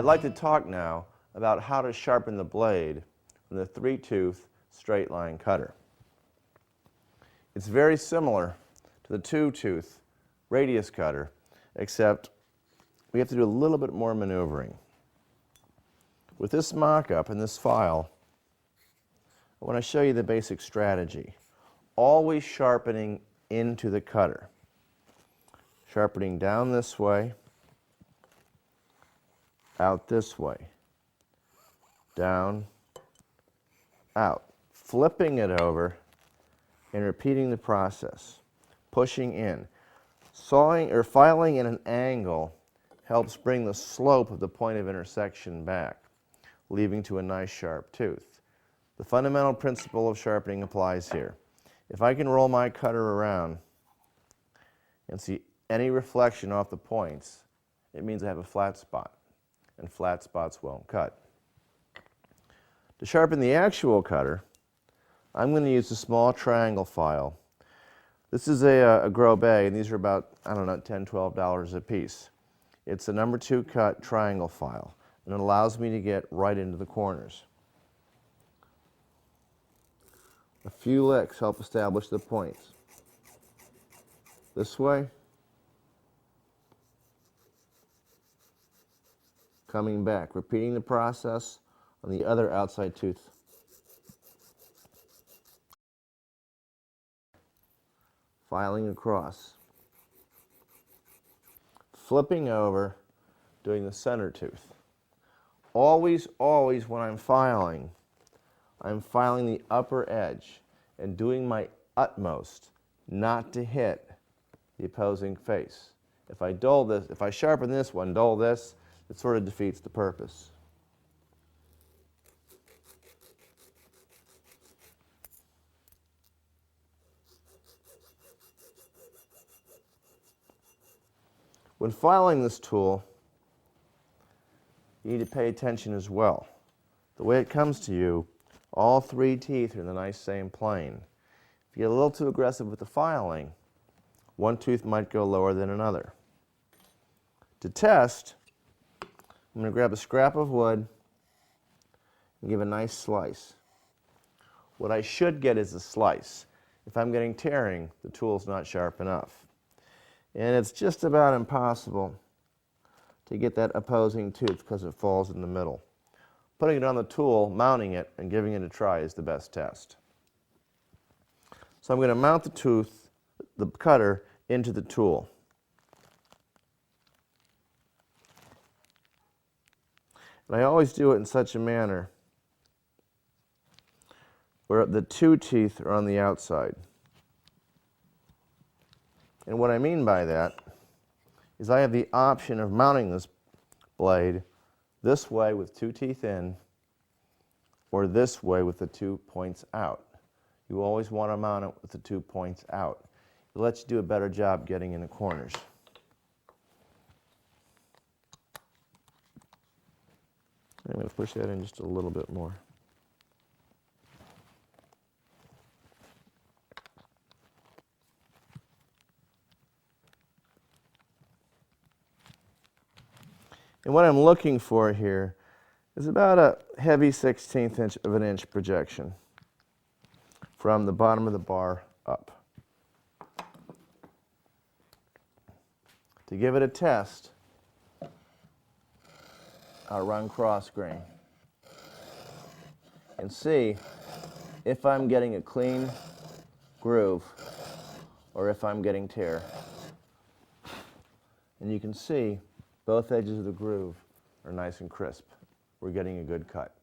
I'd like to talk now about how to sharpen the blade from the 3-tooth straight line cutter. It's very similar to the 2-tooth radius cutter, except we have to do a little bit more maneuvering. With this mock-up and this file, I want to show you the basic strategy. Always sharpening into the cutter. Sharpening down this way, out this way, down, out. Flipping it over and repeating the process. Pushing in. Sawing or filing in an angle helps bring the slope of the point of intersection back, leading to a nice sharp tooth. The fundamental principle of sharpening applies here. If I can roll my cutter around and see any reflection off the points, it means I have a flat spot, and flat spots won't cut. To sharpen the actual cutter, I'm going to use a small triangle file. This is a Grobe, and these are about, I don't know, $10, $12 a piece. It's a number 2 cut triangle file, and it allows me to get right into the corners. A few licks help establish the points. This way, coming back, repeating the process on the other outside tooth. Filing across. Flipping over, doing the center tooth. Always, always when I'm filing the upper edge and doing my utmost not to hit the opposing face. If I dull this, if I sharpen this one, dull this, it sort of defeats the purpose. When filing this tool, you need to pay attention as well. The way it comes to you, all 3 teeth are in the nice same plane. If you get a little too aggressive with the filing, one tooth might go lower than another. To test, I'm going to grab a scrap of wood and give a nice slice. What I should get is a slice. If I'm getting tearing, the tool's not sharp enough. And it's just about impossible to get that opposing tooth because it falls in the middle. Putting it on the tool, mounting it, and giving it a try is the best test. So I'm going to mount the cutter, into the tool. And I always do it in such a manner where the 2 teeth are on the outside. And what I mean by that is I have the option of mounting this blade this way with 2 teeth in, or this way with the 2 points out. You always want to mount it with the 2 points out. It lets you do a better job getting in the corners. I'm going to push that in just a little bit more. And what I'm looking for here is about a heavy 1/16 inch of an inch projection from the bottom of the bar up. To give it a test, I'll run cross grain and see if I'm getting a clean groove or if I'm getting tear. And you can see both edges of the groove are nice and crisp. We're getting a good cut.